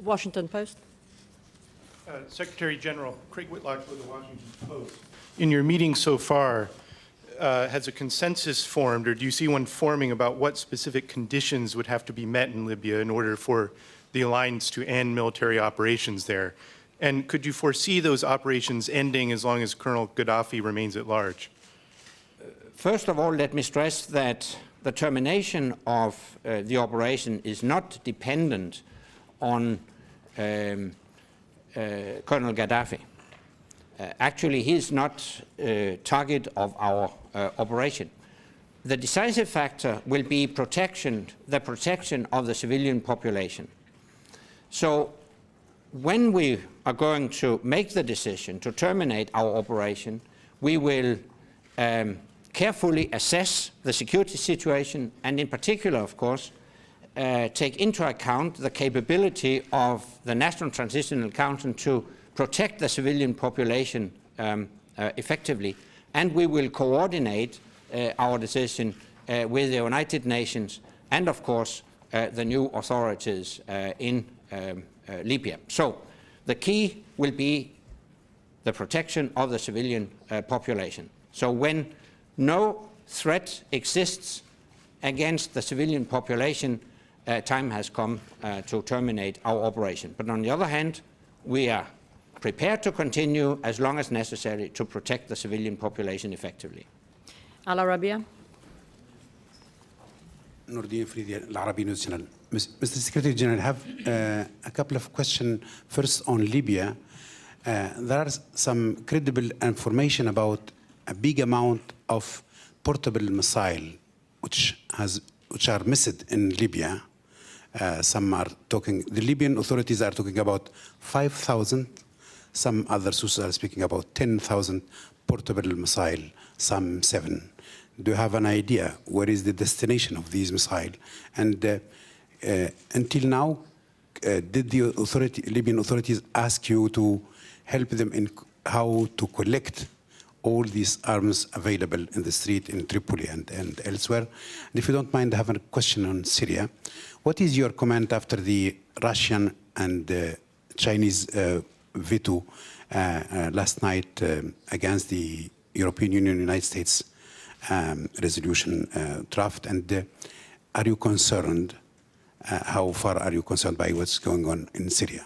Washington Post. Secretary General Craig Whitlock for the Washington Post. In your meeting so far, has a consensus formed, or do you see one forming about what specific conditions would have to be met in Libya in order for the alliance to end military operations there? And could you foresee those operations ending as long as Colonel Gaddafi remains at large? First of all, let me stress that the termination of the operation is not dependent on Colonel Gaddafi. Actually, he is not target of our operation. The decisive factor will be the protection of the civilian population. So when we are going to make the decision to terminate our operation, we will carefully assess the security situation and in particular, of course, take into account the capability of the National Transitional Council to protect the civilian population effectively, and we will coordinate our decision with the United Nations and, of course, the new authorities in Libya. So the key will be the protection of the civilian population. So when no threat exists against the civilian population, time has come to terminate our operation. But on the other hand, we are prepared to continue as long as necessary to protect the civilian population effectively. Al Arabiya. Nordin Fridi, Al Arabi News Channel. Mr. Secretary General, I have a couple of questions. First, on Libya. There are some credible information about a big amount of portable missiles which are missing in Libya. Some are talking, the Libyan authorities are talking about 5,000. Some other sources are speaking about 10,000 portable missiles, some 7. Do you have an idea where is the destination of these missiles? And until now, did the Libyan authorities ask you to help them in how to collect all these arms available in the street in Tripoli and elsewhere? And if you don't mind, I have a question on Syria. What is your comment after the Russian and Chinese veto last night against the European Union, United States resolution draft? And are you concerned? How far are you concerned by what's going on in Syria?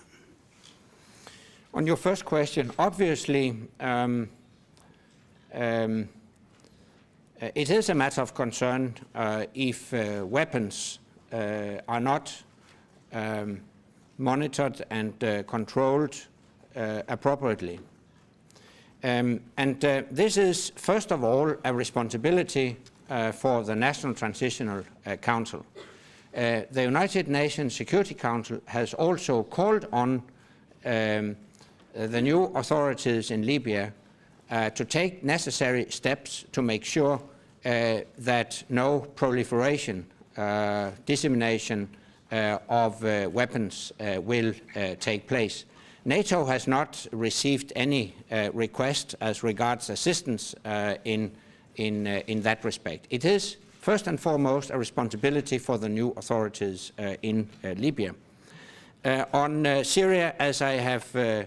On your first question, obviously, it is a matter of concern if weapons are not monitored and controlled appropriately. This is, first of all, a responsibility for the National Transitional Council. The United Nations Security Council has also called on the new authorities in Libya to take necessary steps to make sure that no proliferation, dissemination of weapons will take place. NATO has not received any request as regards assistance in that respect. It is first and foremost a responsibility for the new authorities in Libya. On Syria, as I have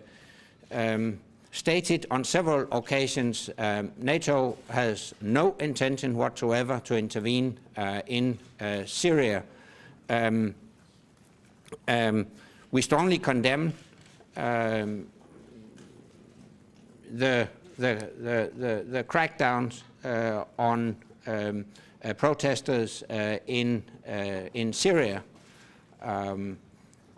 stated on several occasions, NATO has no intention whatsoever to intervene in Syria. We strongly condemn the crackdowns on protesters in Syria.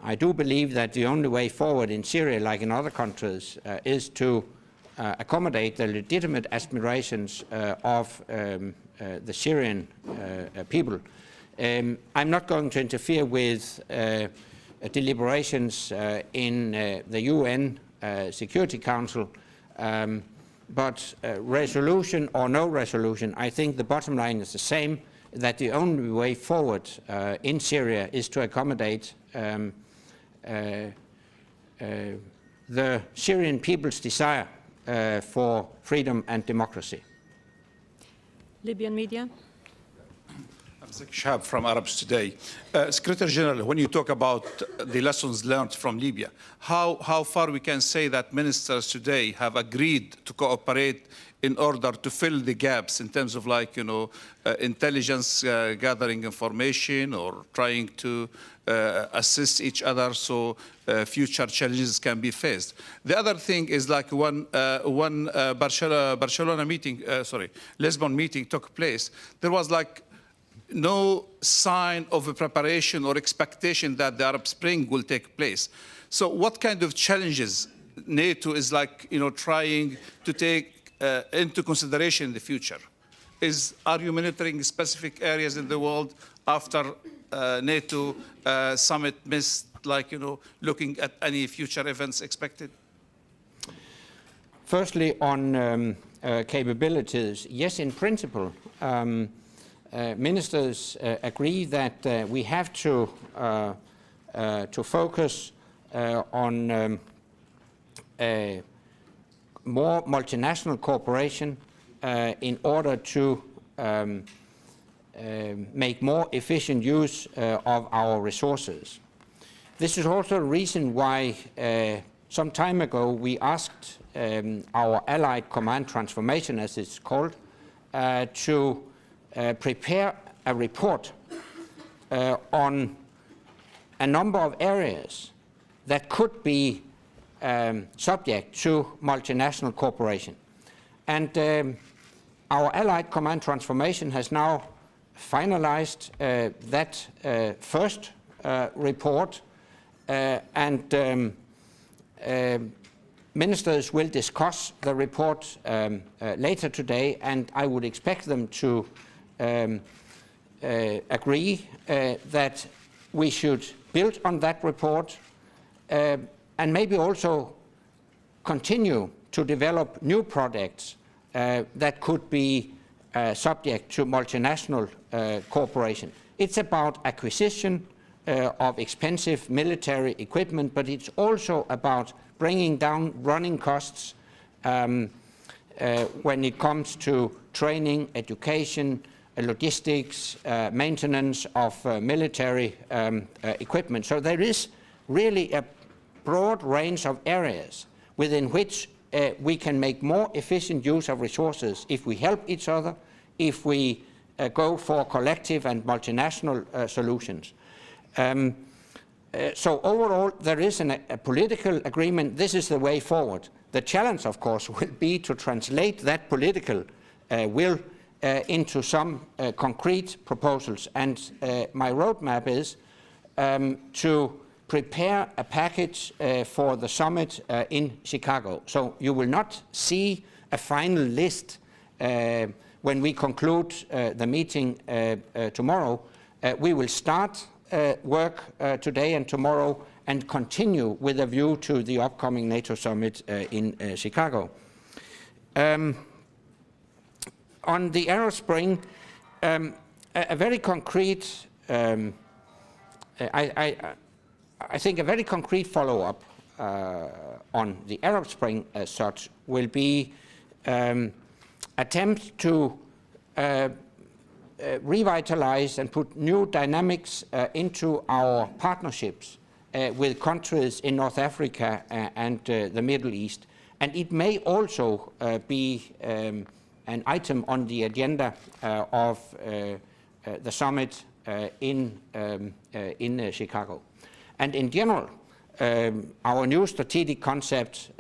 I do believe that the only way forward in Syria, like in other countries, is to accommodate the legitimate aspirations of the Syrian people. I'm not going to interfere with deliberations in the UN Security Council, but resolution or no resolution, I think the bottom line is the same, that the only way forward in Syria is to accommodate the Syrian people's desire for freedom and democracy. Libyan media. Shab from Arabs Today. Secretary General, when you talk about the lessons learned from Libya, how far we can say that ministers today have agreed to cooperate in order to fill the gaps in terms of intelligence gathering information or trying to assist each other so future challenges can be faced. The other thing is when Barcelona meeting, Lisbon meeting took place, there was no sign of a preparation or expectation that the Arab Spring will take place. So what kind of challenges NATO is trying to take into consideration in the future? Are you monitoring specific areas in the world after NATO summit missed, looking at any future events expected? Firstly, on capabilities, yes, in principle, ministers agree that we have to focus on more multinational cooperation in order to make more efficient use of our resources. This is also a reason why some time ago we asked our Allied Command Transformation, as it's called, to prepare a report on a number of areas that could be subject to multinational cooperation. And our Allied Command Transformation has now finalized that first report, and ministers will discuss the report later today, and I would expect them to agree that we should build on that report and maybe also continue to develop new projects that could be subject to multinational cooperation. It's about acquisition of expensive military equipment, but it's also about bringing down running costs when it comes to training, education, logistics, maintenance of military equipment. So there is really a broad range of areas within which we can make more efficient use of resources if we help each other, if we go for collective and multinational solutions. So overall, there is a political agreement. This is the way forward. The challenge, of course, will be to translate that political will into some concrete proposals. And my roadmap is to prepare a package for the summit in Chicago. So you will not see a final list when we conclude the meeting tomorrow. We will start work today and tomorrow and continue with a view to the upcoming NATO summit in Chicago. On the Arab Spring, a very concrete, I think a very concrete follow-up on the Arab Spring as such will be attempts to revitalize and put new dynamics into our partnerships with countries in North Africa and the Middle East. And it may also be an item on the agenda of the summit in Chicago. And in general, our new strategic concept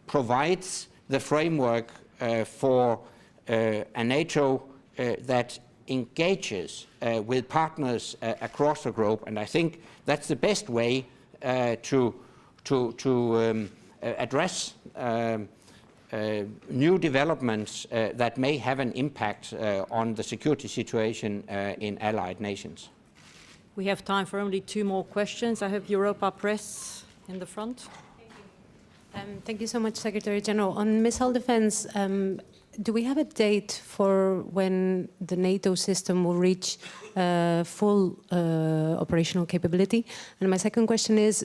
provides the framework for a NATO that engages with partners across the globe, and I think that's the best way to address new developments that may have an impact on the security situation in allied nations. We have time for only 2 more questions. I have Europa Press in the front. Thank you so much, Secretary General. On missile defense, Do we have a date for when the NATO system will reach full operational capability? And my second question is,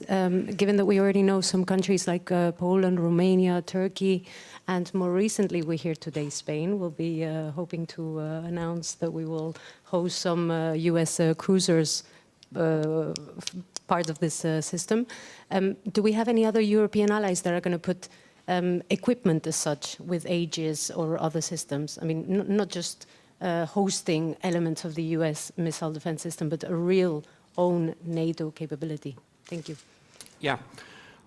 given that we already know some countries like Poland, Romania, Turkey, and more recently we hear today Spain will be hoping to announce that we will host some US cruisers part of this system. Do we have any other European allies that are going to put equipment as such with Aegis or other systems? I mean, not just hosting elements of the US missile defense system, but a real own NATO capability. Thank you. Yeah.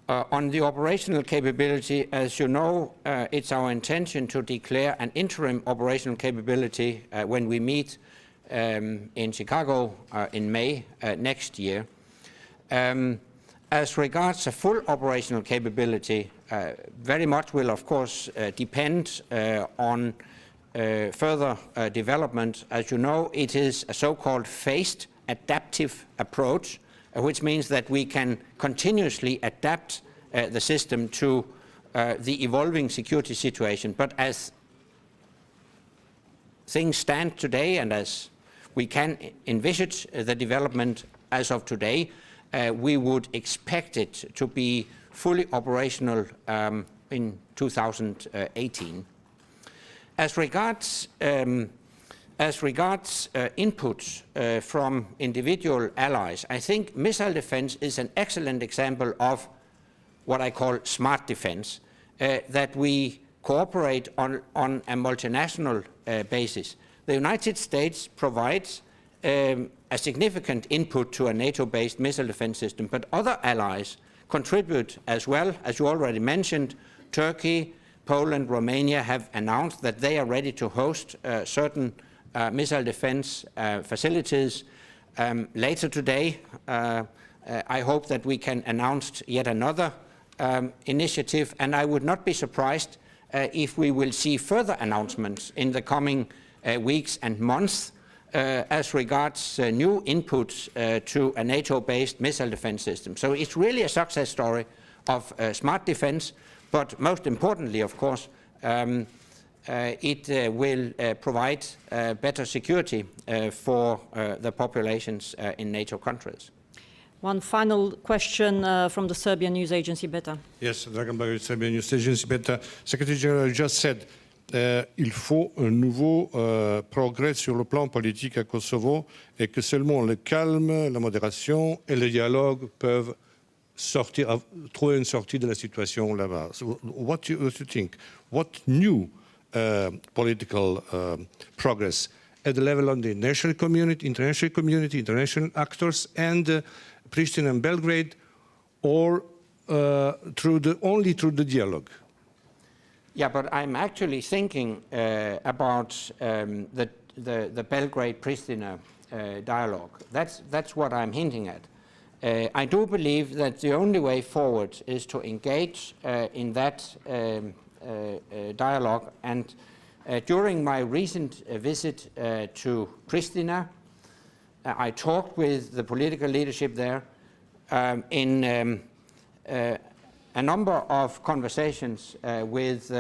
On the operational capability, as you know, it's our intention to declare an interim operational capability when we meet in Chicago in May next year. As regards a full operational capability, very much will, of course, depend on further development. As you know, it is a so-called phased adaptive approach, which means that we can continuously adapt the system to the evolving security situation. But as things stand today, and as we can envisage the development as of today, we would expect it to be fully operational in 2018. As regards inputs from individual allies, I think missile defense is an excellent example of what I call smart defense, that we cooperate on a multinational basis. The United States provides a significant input to a NATO-based missile defense system, but other allies contribute as well. As you already mentioned, Turkey, Poland, Romania have announced that they are ready to host certain missile defense facilities. Later today, I hope that we can announce yet another initiative, and I would not be surprised if we will see further announcements in the coming weeks and months as regards new inputs to a NATO-based missile defense system. So it's really a success story of smart defense, but most importantly, of course, it will provide better security for the populations in NATO countries. One final question from the Serbian news agency, Beta. Yes, Dragan Bagovic, Serbian news agency, Beta. Secretary General just said il faut un nouveau progrès sur le plan politique à Kosovo et que seulement le calme, la modération et le dialogue peuvent trouver une sortie de la situation là-bas. So what do you think? What new political progress at the level of the international community, international actors, and Pristina and Belgrade, or only through the dialogue? Yeah, but I'm actually thinking about the Belgrade-Pristina dialogue. That's what I'm hinting at. I do believe that the only way forward is to engage in that dialogue. And during my recent visit to Pristina, I talked with the political leadership there in a number of conversations with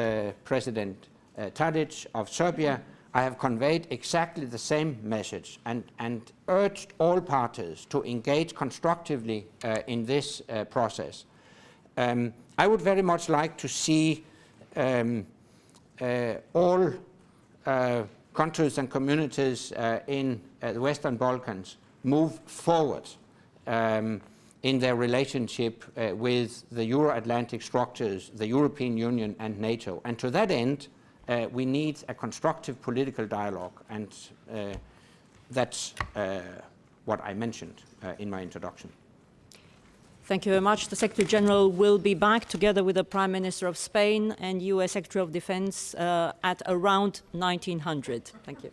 President Tadic of Serbia. I have conveyed exactly the same message and urged all parties to engage constructively in this process. I would very much like to see all countries and communities in the Western Balkans move forward in their relationship with the Euro-Atlantic structures, the European Union and NATO. And to that end, we need a constructive political dialogue, and that's what I mentioned in my introduction. Thank you very much. The Secretary General will be back together with the Prime Minister of Spain and US Secretary of Defense at around 1900. Thank you.